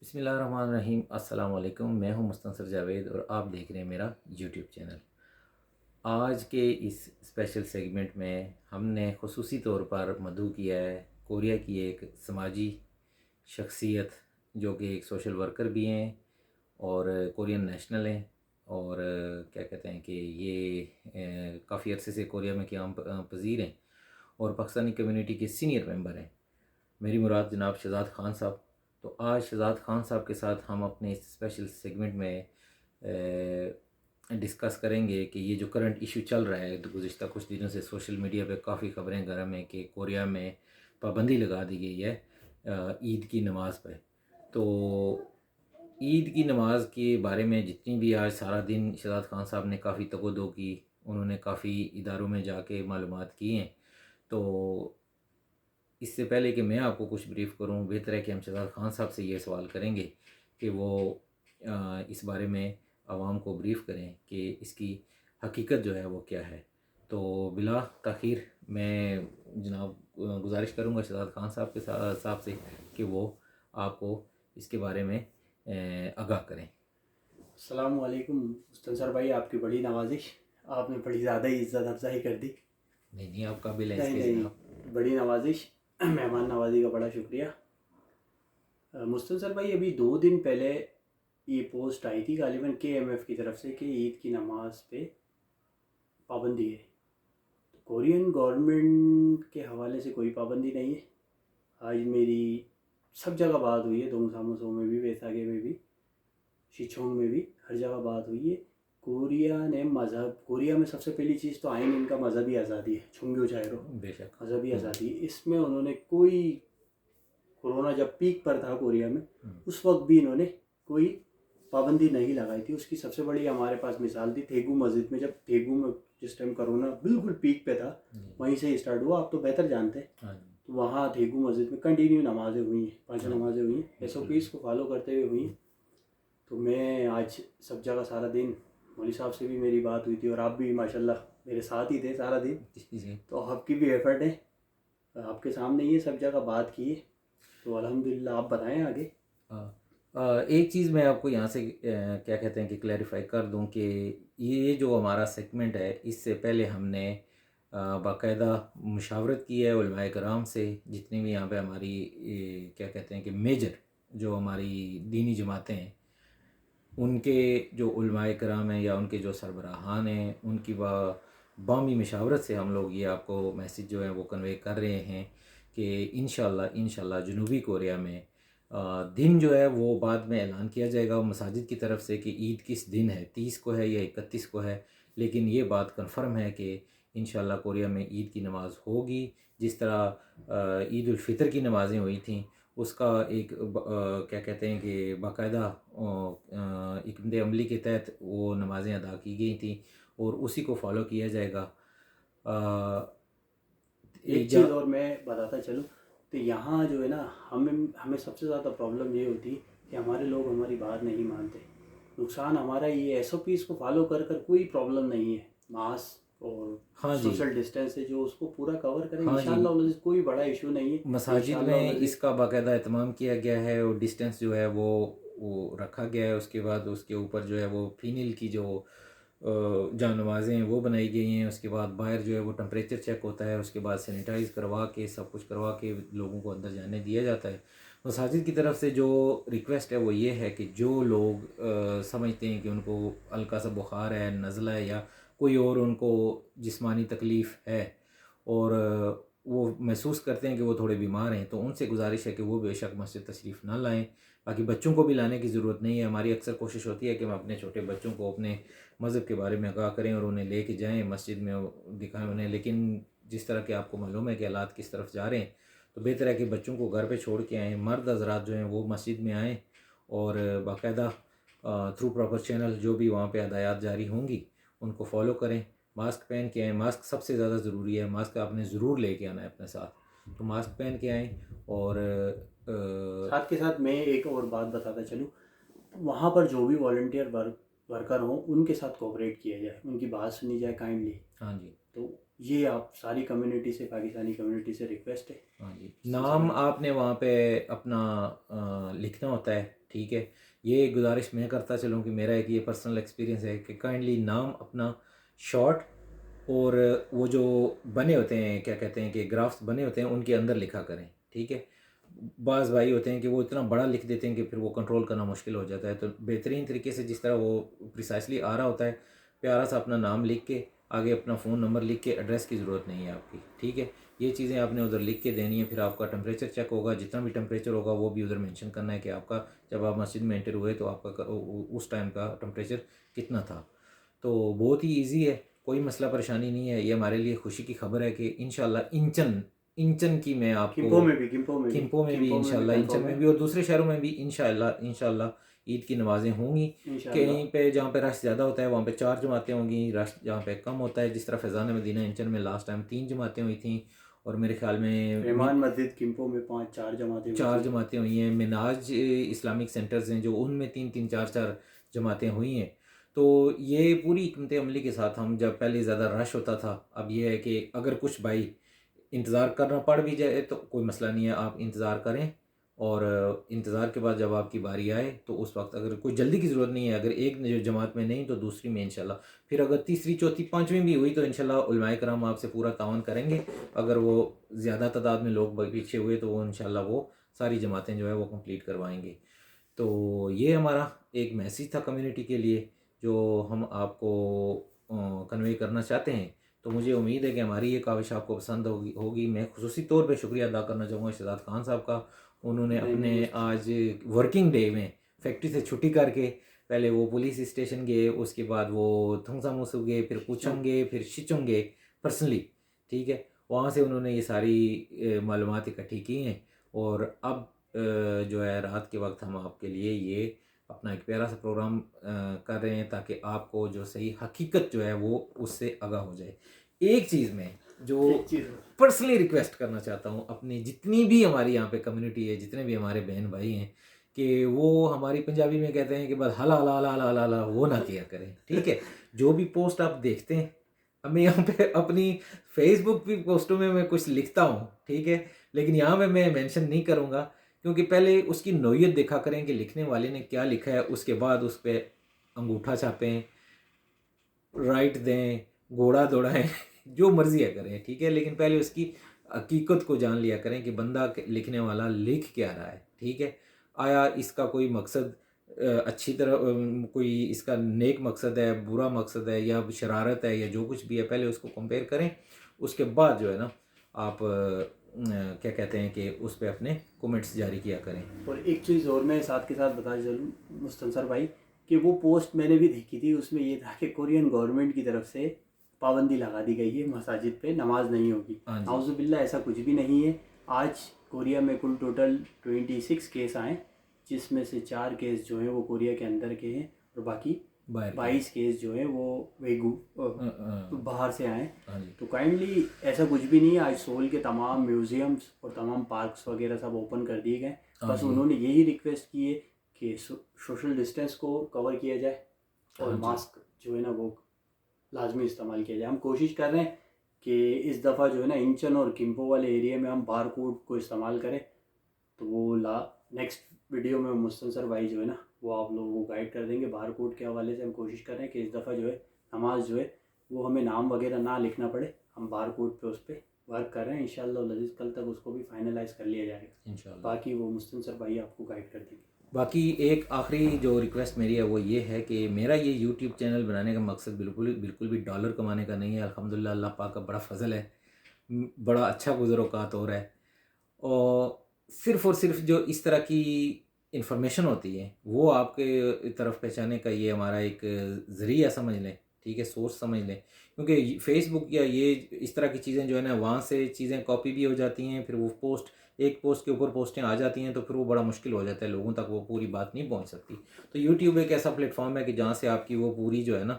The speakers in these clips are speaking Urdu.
بسم اللہ الرحمن الرحیم۔ السلام علیکم، میں ہوں مستنصر جاوید اور آپ دیکھ رہے ہیں میرا یوٹیوب چینل۔ آج کے اس اسپیشل سیگمنٹ میں ہم نے خصوصی طور پر مدعو کیا ہے کوریا کی ایک سماجی شخصیت جو کہ ایک سوشل ورکر بھی ہیں اور کورین نیشنل ہیں، اور کیا کہتے ہیں کہ یہ کافی عرصے سے کوریا میں قیام پذیر ہیں اور پاکستانی کمیونٹی کے سینئر ممبر ہیں۔ میری مراد جناب شہزاد خان صاحب۔ تو آج شہزاد خان صاحب کے ساتھ ہم اپنے اس اسپیشل سیگمنٹ میں ڈسکس کریں گے کہ یہ جو کرنٹ ایشو چل رہا ہے گزشتہ کچھ دنوں سے سوشل میڈیا پہ کافی خبریں گرم ہیں کہ کوریا میں پابندی لگا دی گئی ہے عید کی نماز پہ۔ تو عید کی نماز کے بارے میں جتنی بھی آج سارا دن شہزاد خان صاحب نے کافی تگ و دو کی، انہوں نے کافی اداروں میں جا کے معلومات کی ہیں۔ تو اس سے پہلے کہ میں آپ کو کچھ بریف کروں، بہتر ہے کہ ہم شہزاد خان صاحب سے یہ سوال کریں گے کہ وہ اس بارے میں عوام کو بریف کریں کہ اس کی حقیقت جو ہے وہ کیا ہے۔ تو بلا تاخیر میں جناب گزارش کروں گا شہزاد خان صاحب کے صاحب سے کہ وہ آپ کو اس کے بارے میں آگاہ کریں۔ السلام علیکم مستنصر بھائی، آپ کی بڑی نوازش، آپ نے بڑی زیادہ ہی عزت افزائی کر دی۔ نہیں آپ قابل ہیں اس نہیں کے نہیں، جناب۔ بڑی نوازش، مہمان نوازی کا بڑا شکریہ۔ مستنصر بھائی، ابھی 2 دن پہلے یہ پوسٹ آئی تھی غالباً KMF کی طرف سے کہ عید کی نماز پہ پابندی ہے۔ کورین گورنمنٹ کے حوالے سے کوئی پابندی نہیں ہے۔ آج میری سب جگہ بات ہوئی ہے، دونگ ساموسوں میں بھی، ویساگے میں بھی، شیچونگ میں بھی، ہر جگہ بات ہوئی ہے۔ کوریا میں سب سے پہلی چیز تو آئین ان کا مذہبی آزادی ہے، چھنگیو چائرو، بے شک۔ مذہبی آزادی۔ اس میں انہوں نے کوئی، کورونا جب پیک پر تھا کوریا میں، اس وقت بھی انہوں نے کوئی پابندی نہیں لگائی تھی۔ اس کی سب سے بڑی ہمارے پاس مثال تھی تھیگو مسجد میں، جب تھیگو میں جس ٹائم کرونا بالکل پیک پہ تھا، وہیں سے اسٹارٹ ہوا، آپ تو بہتر جانتے ہیں۔ تو وہاں تھیگو مسجد میں کنٹینیو نمازیں ہوئی ہیں، 5 نمازیں ہوئی ہیں، SOPs کو فالو کرتے ہوئے ہوئی ہیں۔ تو میں آج سب جگہ سارا دن، مولوی صاحب سے بھی میری بات ہوئی تھی اور آپ بھی ماشاءاللہ میرے ساتھ ہی تھے سارا دن، تو آپ کی بھی ایفرٹ ہے، آپ کے سامنے یہ سب جگہ بات کی ہے، تو الحمدللہ آپ بتائیں آگے۔ ایک چیز میں آپ کو یہاں سے کیا کہتے ہیں کہ کلیریفائی کر دوں کہ یہ جو ہمارا سیگمنٹ ہے، اس سے پہلے ہم نے باقاعدہ مشاورت کی ہے علماء کرام سے، جتنی بھی یہاں پہ ہماری کیا کہتے ہیں کہ میجر جو ہماری دینی جماعتیں ہیں، ان کے جو علماء کرام ہیں یا ان کے جو سربراہان ہیں، ان کی بامی مشاورت سے ہم لوگ یہ آپ کو میسیج جو ہے وہ کنوے کر رہے ہیں کہ انشاءاللہ جنوبی کوریا میں دن جو ہے وہ بعد میں اعلان کیا جائے گا مساجد کی طرف سے کہ عید کس دن ہے، 30 کو ہے یا 31 کو ہے، لیکن یہ بات کنفرم ہے کہ انشاءاللہ کوریا میں عید کی نماز ہوگی۔ جس طرح عید الفطر کی نمازیں ہوئی تھیں، اس کا ایک کیا کہتے ہیں کہ باقاعدہ حکمت عملی کے تحت وہ نمازیں ادا کی گئی تھیں اور اسی کو فالو کیا جائے گا۔ ایک چیز اور میں بتاتا چلوں، تو یہاں جو ہے نا، ہمیں سب سے زیادہ پرابلم یہ ہوتی کہ ہمارے لوگ ہماری بات نہیں مانتے۔ نقصان ہمارا یہ SOPs کو فالو کر کوئی پرابلم نہیں ہے، ماسک اور سوشل ڈسٹینس ہے جو اس کو پورا کور کریں، انشاءاللہ کوئی بڑا ایشو نہیں ہے۔ مساجد میں اس کا باقاعدہ اہتمام کیا گیا ہے اور ڈسٹینس جو ہے وہ رکھا گیا ہے۔ اس کے بعد اس کے اوپر جو ہے وہ فینل کی جو جانوازیں ہیں وہ بنائی گئی ہیں۔ اس کے بعد باہر جو ہے وہ ٹمپریچر چیک ہوتا ہے، اس کے بعد سینیٹائز کروا کے سب کچھ کروا کے لوگوں کو اندر جانے دیا جاتا ہے۔ مساجد کی طرف سے جو ریکویسٹ ہے وہ یہ ہے کہ جو لوگ سمجھتے ہیں کہ ان کو ہلکا سا بخار ہے، نزلہ ہے یا کوئی اور ان کو جسمانی تکلیف ہے اور وہ محسوس کرتے ہیں کہ وہ تھوڑے بیمار ہیں، تو ان سے گزارش ہے کہ وہ بے شک مسجد تشریف نہ لائیں۔ باقی بچوں کو بھی لانے کی ضرورت نہیں ہے۔ ہماری اکثر کوشش ہوتی ہے کہ ہم اپنے چھوٹے بچوں کو اپنے مذہب کے بارے میں آگاہ کریں اور انہیں لے کے جائیں مسجد میں، دکھائیں انہیں، لیکن جس طرح کہ آپ کو معلوم ہے کہ حالات کس طرف جا رہے ہیں، تو بہتر ہے کہ بچوں کو گھر پہ چھوڑ کے آئیں۔ مرد حضرات جو ہیں وہ مسجد میں آئیں اور باقاعدہ تھرو پراپر چینل جو بھی وہاں پہ ہدایات جاری ہوں گی ان کو فالو کریں۔ ماسک پہن کے آئیں، ماسک سب سے زیادہ ضروری ہے، ماسک آپ نے ضرور لے کے آنا ہے اپنے ساتھ، تو ماسک پہن کے آئیں۔ اور ساتھ کے ساتھ میں ایک اور بات بتاتا چلوں، وہاں پر جو بھی والنٹیئر ورکر ہوں ان کے ساتھ کوآپریٹ کیا جائے، ان کی بات سنی جائے کائنڈلی۔ ہاں جی، تو یہ آپ ساری کمیونٹی سے، پاکستانی کمیونٹی سے ریکویسٹ ہے. ہاں جی، نام آپ نے وہاں پہ اپنا لکھنا ہوتا ہے، ٹھیک ہے. یہ گزارش میں کرتا چلوں کہ میرا ایک یہ پرسنل ایکسپیرینس ہے کہ کائنڈلی نام اپنا شارٹ اور وہ جو بنے ہوتے ہیں کیا کہتے ہیں کہ گرافس بنے ہوتے ہیں ان کے اندر لکھا کریں، ٹھیک ہے. بعض بھائی ہوتے ہیں کہ وہ اتنا بڑا لکھ دیتے ہیں کہ پھر وہ کنٹرول کرنا مشکل ہو جاتا ہے. تو بہترین طریقے سے جس طرح وہ پریسائسلی آ رہا ہوتا ہے، پیارا سا اپنا نام لکھ کے آگے اپنا فون نمبر لکھ کے، ایڈریس کی ضرورت نہیں ہے آپ کی، ٹھیک ہے. یہ چیزیں آپ نے ادھر لکھ کے دینی ہے. پھر آپ کا ٹمپریچر چیک ہوگا، جتنا بھی ٹمپریچر ہوگا وہ بھی ادھر مینشن کرنا ہے کہ آپ کا جب آپ مسجد میں انٹر ہوئے تو آپ کا اس ٹائم کا ٹمپریچر کتنا تھا. تو بہت ہی ایزی ہے، کوئی مسئلہ پریشانی نہیں ہے. یہ ہمارے لیے خوشی کی خبر ہے کہ انشاءاللہ انچن کی میں آپ کو کھمپوں میں بھی انشاءاللہ انچن میں بھی اور دوسرے شہروں میں بھی انشاءاللہ عید کی نمازیں ہوں گی. کہیں پہ جہاں پہ رش زیادہ ہوتا ہے وہاں پہ 4 جماعتیں ہوں گی، رش جہاں پہ کم ہوتا ہے جس طرح فیضان مدینہ انچن میں لاسٹ ٹائم 3 جماعتیں ہوئی تھیں، اور میرے خیال میں رحمان مسجد کمپو میں 4 جماعتیں ہوئی ہیں. مناج اسلامک سینٹرز ہیں جو ان میں 3 4 جماعتیں ہوئی ہیں. تو یہ پوری حکمت عملی کے ساتھ ہم جب پہلے زیادہ رش ہوتا تھا، اب یہ ہے کہ اگر کچھ بھائی انتظار کرنا پڑ بھی جائے تو کوئی مسئلہ نہیں ہے، آپ انتظار کریں اور انتظار کے بعد جب آپ کی باری آئے تو اس وقت اگر کوئی جلدی کی ضرورت نہیں ہے، اگر ایک جماعت میں نہیں تو دوسری میں انشاءاللہ. پھر اگر تیسری چوتھی پانچویں بھی ہوئی تو انشاءاللہ علماء کرام آپ سے پورا تعاون کریں گے. اگر وہ زیادہ تعداد میں لوگ پیچھے ہوئے تو وہ انشاءاللہ وہ ساری جماعتیں جو ہے وہ کمپلیٹ کروائیں گے. تو یہ ہمارا ایک میسیج تھا کمیونٹی کے لیے جو ہم آپ کو کنوے کرنا چاہتے ہیں. تو مجھے امید ہے کہ ہماری یہ کاوش آپ کو پسند ہوگی. میں خصوصی طور پہ شکریہ ادا کرنا چاہوں گا شہزاد خان صاحب کا. انہوں نے اپنے آج ورکنگ ڈے میں فیکٹری سے چھٹی کر کے پہلے وہ پولیس اسٹیشن گئے، اس کے بعد وہ تھنگسا موسو گئے، پھر کوچنگ گئے، پھر شچنگ گئے پرسنلی، ٹھیک ہے. وہاں سے انہوں نے یہ ساری معلومات اکٹھی کی ہیں، اور اب جو ہے رات کے وقت ہم آپ کے لیے یہ اپنا ایک پیارا سا پروگرام کر رہے ہیں تاکہ آپ کو جو صحیح حقیقت جو ہے وہ اس سے آگاہ ہو جائے. ایک چیز میں جو پرسنلی ریکویسٹ کرنا چاہتا ہوں اپنی جتنی بھی ہماری یہاں پہ کمیونٹی ہے، جتنے بھی ہمارے بہن بھائی ہیں، کہ وہ ہماری پنجابی میں کہتے ہیں کہ بس ہلا ہلا ہلا ہلا ہلا وہ نہ کیا کریں، ٹھیک ہے. جو بھی پوسٹ آپ دیکھتے ہیں، اب میں یہاں پہ اپنی فیس بک کی پوسٹوں میں کچھ لکھتا ہوں، ٹھیک ہے، لیکن یہاں میں مینشن نہیں کروں گا کیونکہ پہلے اس کی نوعیت دیکھا کریں کہ لکھنے والے نے کیا لکھا ہے، اس کے بعد اس پہ انگوٹھا چھاپیں، رائٹ دیں، گھوڑا دوڑائیں جو مرضی ہے کریں، ٹھیک ہے. لیکن پہلے اس کی حقیقت کو جان لیا کریں کہ بندہ لکھنے والا لکھ کیا رہا ہے، ٹھیک ہے. آیا اس کا کوئی مقصد اچھی طرح کوئی اس کا نیک مقصد ہے، برا مقصد ہے، یا شرارت ہے، یا جو کچھ بھی ہے، پہلے اس کو کمپیئر کریں. اس کے بعد جو ہے نا آپ کیا کہتے ہیں کہ اس پہ اپنے کومنٹس جاری کیا کریں. اور ایک چیز اور میں ساتھ کے ساتھ بتا چلوں مستنصر بھائی کہ وہ پوسٹ میں نے بھی دیکھی تھی، اس میں یہ تھا کہ کورین گورنمنٹ کی طرف سے پابندی لگا دی گئی ہے مساجد پہ نماز نہیں ہوگی. اعوذ باللہ، ایسا کچھ بھی نہیں ہے. آج کوریا میں کل ٹوٹل 26 کیس آئے، جس میں سے 4 کیس جو ہیں وہ کوریا کے اندر کے ہیں اور باقی 22 کیس جو ہیں وہ باہر سے آئے. تو کائنڈلی ایسا کچھ بھی نہیں ہے. آج سول کے تمام میوزیمز اور تمام پارکس وغیرہ سب اوپن کر دیے گئے. بس انہوں نے یہی ریکویسٹ کی ہے کہ سوشل ڈسٹینس کو کور کیا جائے اور ماسک جو ہے نا وہ لازمی استعمال کیا جائے. ہم کوشش کر رہے ہیں کہ اس دفعہ جو ہے نا انچن اور کمپو والے ایریا میں ہم بار کوڈ کو استعمال کریں. تو وہ نیکسٹ ویڈیو میں مستنصر بھائی جو ہے نا وہ آپ لوگوں کو گائیڈ کر دیں گے. بار کوڈ کے حوالے سے ہم کوشش کر رہے ہیں کہ اس دفعہ جو ہے نماز جو ہے وہ ہمیں نام وغیرہ نہ لکھنا پڑے. ہم بار کوڈ پہ اس پہ ورک کر رہے ہیں. انشاءاللہ العزیز کل تک اس کو بھی فائنلائز کر لیا جائے گا انشاءاللہ. باقی وہ مستنصر بھائی آپ کو گائیڈ کر دیں گے. باقی ایک آخری جو ریکویسٹ میری ہے وہ یہ ہے کہ میرا یہ یوٹیوب چینل بنانے کا مقصد بالکل بھی ڈالر کمانے کا نہیں ہے. الحمدللہ اللہ پاک کا بڑا فضل ہے، بڑا اچھا گزر اوقات ہو رہا ہے، اور صرف جو اس طرح کی انفارمیشن ہوتی ہے وہ آپ کے طرف پہنچانے کا یہ ہمارا ایک ذریعہ سمجھ لیں، ٹھیک ہے، سورس سمجھ لیں. کیونکہ فیس بک یا یہ اس طرح کی چیزیں جو ہے نا وہاں سے چیزیں کاپی بھی ہو جاتی ہیں، پھر وہ ایک پوسٹ کے اوپر پوسٹیں آ جاتی ہیں، تو پھر وہ بڑا مشکل ہو جاتا ہے، لوگوں تک وہ پوری بات نہیں پہنچ سکتی. تو یوٹیوب ایک ایسا پلیٹ فارم ہے کہ جہاں سے آپ کی وہ پوری جو ہے نا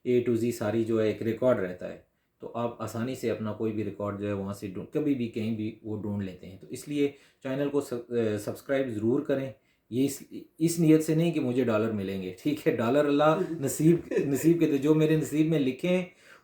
A to Z ساری جو ہے ایک ریکارڈ رہتا ہے. تو آپ آسانی سے اپنا کوئی بھی ریکارڈ جو ہے وہاں سے کبھی بھی کہیں بھی وہ ڈھونڈ لیتے ہیں. تو اس لیے چینل کو سبسکرائب ضرور کریں. یہ اس نیت سے نہیں کہ مجھے ڈالر ملیں گے، ٹھیک ہے، ڈالر اللہ نصیب کے جو میرے نصیب میں لکھیں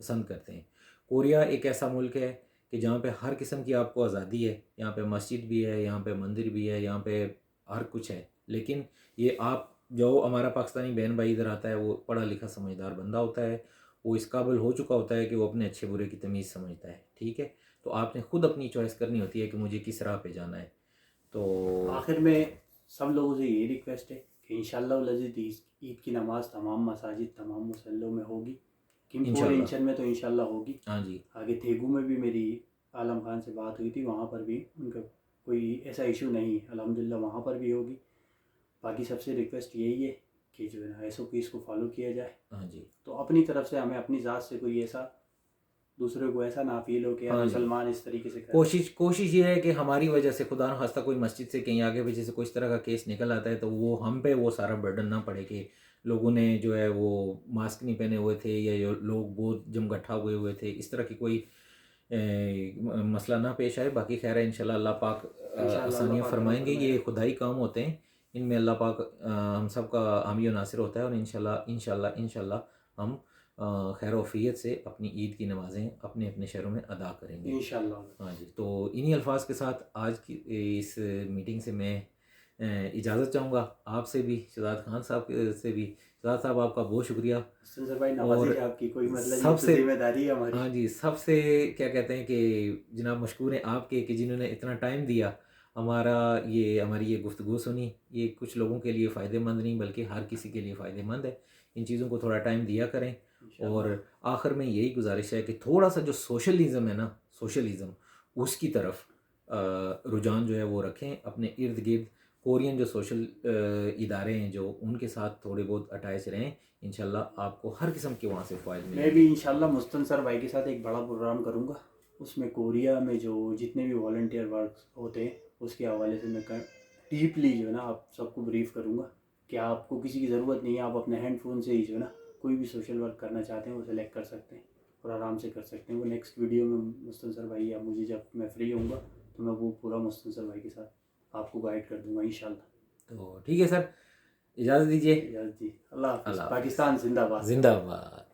پسند کرتے ہیں. کوریا ایک ایسا ملک ہے کہ جہاں پہ ہر قسم کی آپ کو آزادی ہے. یہاں پہ مسجد بھی ہے, یہاں پہ مندر بھی ہے, یہاں پہ ہر کچھ ہے. لیکن یہ آپ جو ہمارا پاکستانی بہن بھائی ادھر آتا ہے وہ پڑھا لکھا سمجھدار بندہ ہوتا ہے, وہ اس قابل ہو چکا ہوتا ہے کہ وہ اپنے اچھے برے کی تمیز سمجھتا ہے. ٹھیک ہے, تو آپ نے خود اپنی چوائس کرنی ہوتی ہے کہ مجھے کس راہ پہ جانا ہے. تو آخر میں سب لوگوں سے یہی ریکویسٹ ہے کہ انشاءاللہ العزیز عید کی نماز تمام مساجد تمام مسلوں میں ہوگی. کمپور انچن میں تو انشاءاللہ ہوگی. ہاں جی, آگے تھیگو میں بھی میری عالم خان سے بات ہوئی تھی, وہاں پر بھی ان کا کوئی ایسا ایشو نہیں ہے الحمدللہ, وہاں پر بھی ہوگی. باقی سب سے ریکویسٹ یہی ہے کہ جو ہے نا ایس او پیز کو فالو کیا جائے. ہاں جی, تو اپنی طرف سے ہمیں اپنی ذات سے کوئی ایسا دوسرے کو ایسا نہ فیل ہو کہ ہاں جی. مسلمان اس طریقے سے کوشش یہ ہے کہ ہماری وجہ سے خدا نخواستہ کوئی مسجد سے کہیں آگے پیچھے سے کوئی اس طرح کا کیس نکل آتا ہے تو وہ ہم پہ وہ سارا برڈن نہ پڑے کہ لوگوں نے جو ہے وہ ماسک نہیں پہنے ہوئے تھے یا لوگ بہت جم گٹھا ہوئے تھے, اس طرح کی کوئی مسئلہ نہ پیش آئے. باقی خیر ہے, انشاءاللہ اللہ پاک آسانیاں فرمائیں گے. یہ خدائی کام ہوتے ہیں, ان میں اللہ پاک ہم سب کا حامی و ناصر ہوتا ہے, اور انشاءاللہ ہم خیر و عافیت سے اپنی عید کی نمازیں اپنے اپنے شہروں میں ادا کریں گے انشاءاللہ. ہاں جی, تو انہی الفاظ کے ساتھ آج کی اس میٹنگ سے میں اجازت چاہوں گا. آپ سے بھی, شہزاد خان صاحب سے بھی. شہزاد صاحب آپ کا بہت شکریہ. اور آپ کی کوئی مطلب ذمہ داری ہے ہماری. ہاں جی, سب سے کیا کہتے ہیں کہ جناب مشکور ہیں آپ کے کہ جنہوں نے اتنا ٹائم دیا. ہماری یہ گفتگو سنی, یہ کچھ لوگوں کے لیے فائدہ مند نہیں بلکہ ہر کسی کے لیے فائدہ مند ہے. ان چیزوں کو تھوڑا ٹائم دیا کریں. اور آخر میں یہی گزارش ہے کہ تھوڑا سا جو سوشلزم ہے نا, سوشلزم اس کی طرف رجحان جو ہے وہ رکھیں اپنے ارد گرد. کورین جو سوشل ادارے ہیں جو ان کے ساتھ تھوڑے بہت اٹیچ رہیں, انشاءاللہ آپ کو ہر قسم کے وہاں سے فائدے ملیں. میں بھی انشاءاللہ مستنصر بھائی کے ساتھ ایک بڑا پروگرام کروں گا, اس میں کوریا میں جو جتنے بھی والنٹیئر ورک ہوتے ہیں اس کے حوالے سے میں ڈیپلی جو ہے نا آپ سب کو بریف کروں گا کہ آپ کو کسی کی ضرورت نہیں ہے, آپ اپنے ہینڈ فون سے ہی جو ہے نا کوئی بھی سوشل ورک کرنا چاہتے ہیں وہ سلیکٹ کر سکتے ہیں اور آرام سے کر سکتے ہیں. وہ نیکسٹ ویڈیو میں مستنصر بھائی یا مجھے جب میں فری ہوں گا تو میں وہ پورا مستنصر بھائی کے ساتھ آپ کو گائیڈ کر دوں گا انشاءاللہ. تو ٹھیک ہے سر, اجازت دیجیے. جی, اللہ حافظ. پاکستان زندہ باد. زندہ باد.